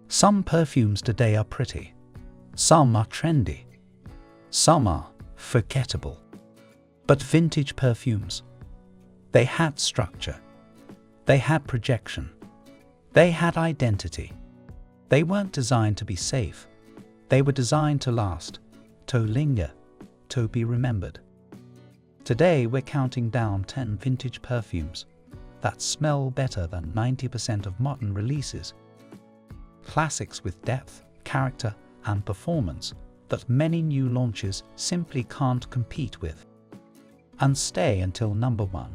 Some perfumes today are pretty, some are trendy, some are forgettable. But vintage perfumes, they had structure, they had projection, they had identity. They weren't designed to be safe, they were designed to last, to linger, to be remembered. Today we're counting down 10 vintage perfumes that smell better than 90% of modern releases. Classics with depth, character, and performance that many new launches simply can't compete with. And stay until number 1,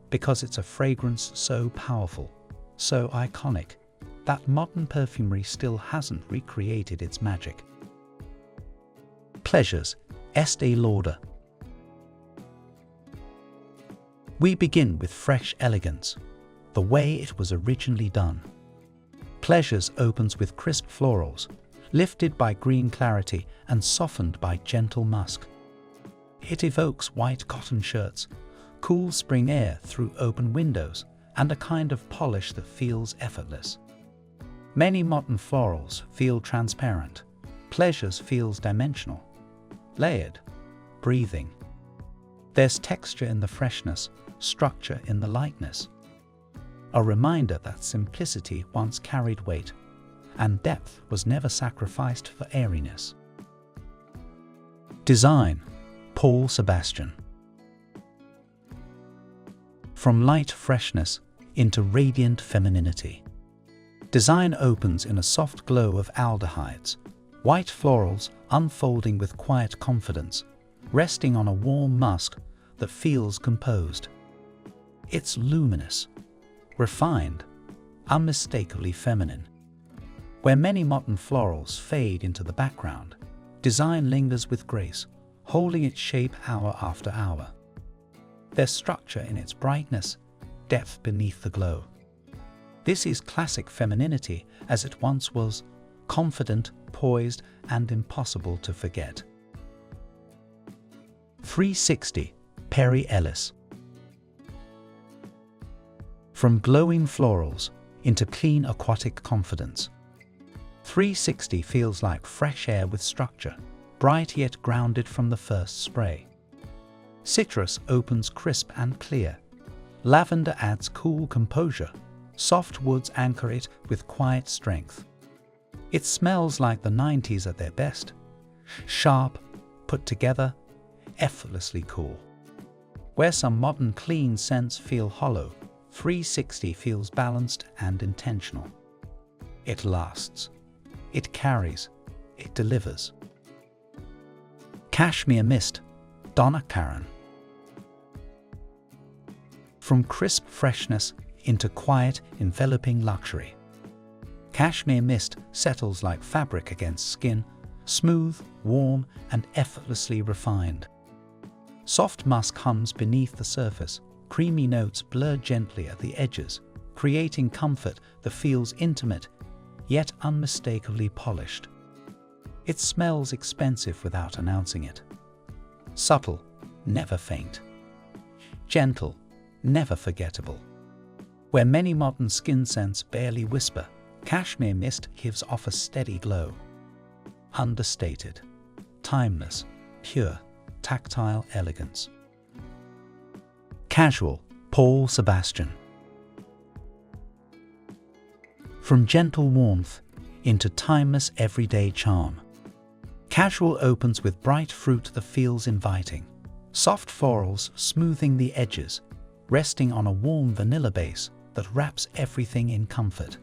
because it's a fragrance so powerful, so iconic, that modern perfumery still hasn't recreated its magic. Pleasures, Estée Lauder. We begin with fresh elegance, the way it was originally done. Pleasures opens with crisp florals, lifted by green clarity and softened by gentle musk. It evokes white cotton shirts, cool spring air through open windows, and a kind of polish that feels effortless. Many modern florals feel transparent. Pleasures feels dimensional, layered, breathing. There's texture in the freshness, structure in the lightness. A reminder that simplicity once carried weight, and depth was never sacrificed for airiness. Design, Sebastian. From light freshness into radiant femininity. Design opens in a soft glow of aldehydes, white florals unfolding with quiet confidence, resting on a warm musk that feels composed. It's luminous, refined, unmistakably feminine. Where many modern florals fade into the background, design lingers with grace, holding its shape hour after hour. There's structure in its brightness, depth beneath the glow. This is classic femininity as it once was, confident, poised, and impossible to forget. 360, Perry Ellis. From glowing florals into clean aquatic confidence. 360 feels like fresh air with structure, bright yet grounded from the first spray. Citrus opens crisp and clear. Lavender adds cool composure. Soft woods anchor it with quiet strength. It smells like the 90s at their best. Sharp, put together, effortlessly cool. Where some modern clean scents feel hollow, 360 feels balanced and intentional. It lasts. It carries. It delivers. Cashmere Mist, Donna Karan. From crisp freshness into quiet, enveloping luxury. Cashmere Mist settles like fabric against skin, smooth, warm, and effortlessly refined. Soft musk hums beneath the surface, creamy notes blur gently at the edges, creating comfort that feels intimate, yet unmistakably polished. It smells expensive without announcing it. Subtle, never faint. Gentle, never forgettable. Where many modern skin scents barely whisper, Cashmere Mist gives off a steady glow. Understated, timeless, pure, tactile elegance. Casual, Sebastian. From gentle warmth into timeless everyday charm. Casual opens with bright fruit that feels inviting. Soft florals smoothing the edges, resting on a warm vanilla base that wraps everything in comfort.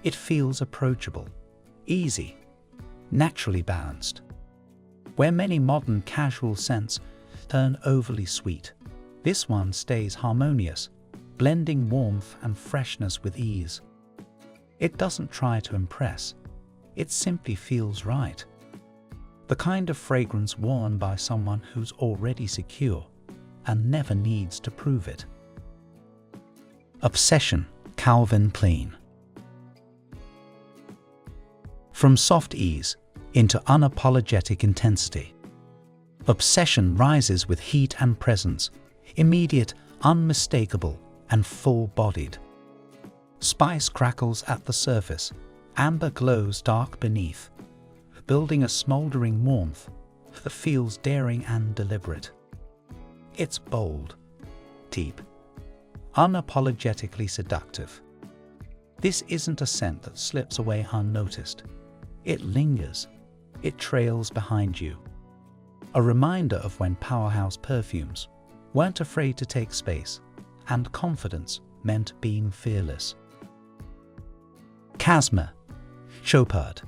It feels approachable, easy, naturally balanced. Where many modern casual scents turn overly sweet, this one stays harmonious, blending warmth and freshness with ease. It doesn't try to impress, it simply feels right. The kind of fragrance worn by someone who's already secure and never needs to prove it. Obsession, Calvin Klein. From soft ease into unapologetic intensity. Obsession rises with heat and presence, immediate, unmistakable, and full-bodied. Spice crackles at the surface, Amber glows dark beneath, building a smoldering warmth that feels daring and deliberate. It's bold, deep, unapologetically seductive. This isn't a scent that slips away unnoticed. It lingers. It trails behind you. A reminder of when powerhouse perfumes weren't afraid to take space, and confidence meant being fearless. Casmir, Chopard.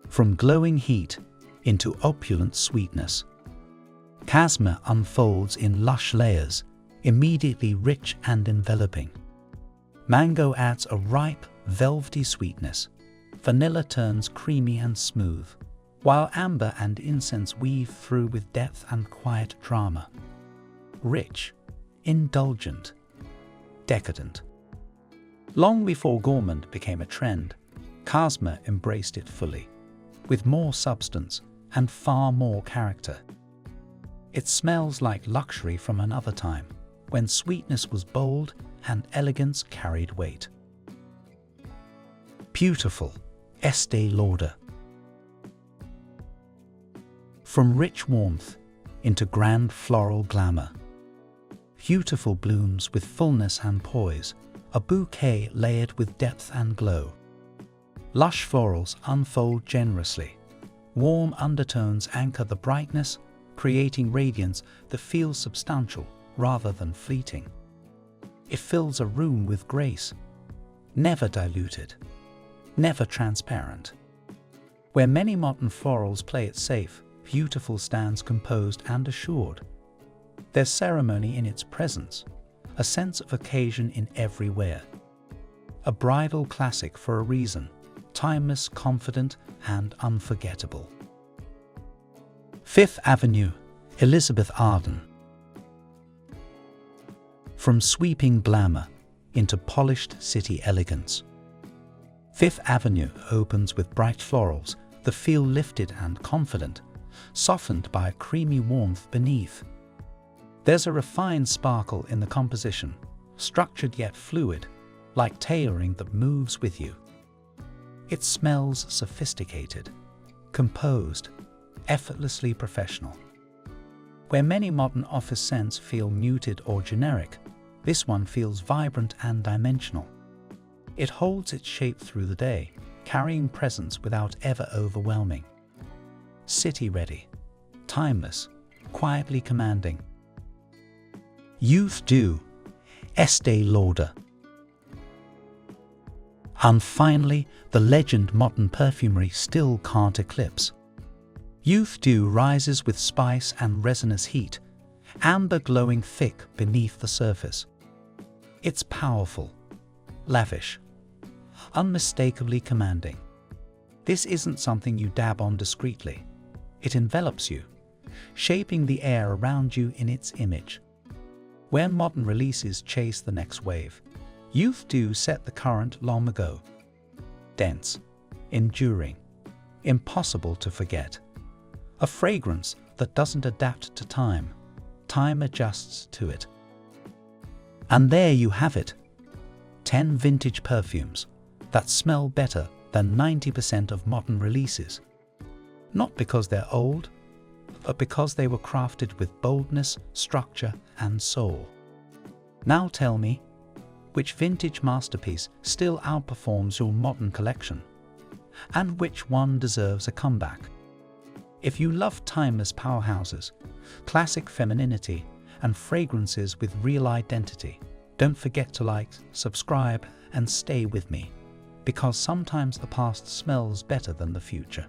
From glowing heat into opulent sweetness, Casmir unfolds in lush layers, immediately rich and enveloping. Mango adds a ripe, velvety sweetness. Vanilla turns creamy and smooth, while amber and incense weave through with depth and quiet drama. Rich, indulgent, decadent. Long before gourmand became a trend, Casmir embraced it fully, with more substance and far more character. It smells like luxury from another time, when sweetness was bold and elegance carried weight. Beautiful, Estee Lauder. From rich warmth into grand floral glamour. Beautiful blooms with fullness and poise, a bouquet layered with depth and glow. Lush florals unfold generously. Warm undertones anchor the brightness, creating radiance that feels substantial rather than fleeting. It fills a room with grace, never diluted, never transparent. Where many modern florals play it safe, beautiful stands composed and assured. There's ceremony in its presence, a sense of occasion in every wear. A bridal classic for a reason, timeless, confident, and unforgettable. Fifth Avenue, Elizabeth Arden. From sweeping glamour into polished city elegance. Fifth Avenue opens with bright florals that feel lifted and confident, softened by a creamy warmth beneath. There's a refined sparkle in the composition, structured yet fluid, like tailoring that moves with you. It smells sophisticated, composed, effortlessly professional. Where many modern office scents feel muted or generic, this one feels vibrant and dimensional. It holds its shape through the day, carrying presence without ever overwhelming. City-ready, timeless, quietly commanding. Youth Dew, Estee Lauder. And finally, the legend modern perfumery still can't eclipse. Youth Dew rises with spice and resinous heat, amber glowing thick beneath the surface. It's powerful, lavish, unmistakably commanding. This isn't something you dab on discreetly. It envelops you, shaping the air around you in its image. Where modern releases chase the next wave, Youth Dew set the current long ago. Dense, enduring, impossible to forget. A fragrance that doesn't adapt to time. Time adjusts to it. And there you have it. 10 vintage perfumes that smell better than 90% of modern releases. Not because they're old, but because they were crafted with boldness, structure, and soul. Now tell me, which vintage masterpiece still outperforms your modern collection? And which one deserves a comeback? If you love timeless powerhouses, classic femininity, and fragrances with real identity, don't forget to like, subscribe, and stay with me, because sometimes the past smells better than the future.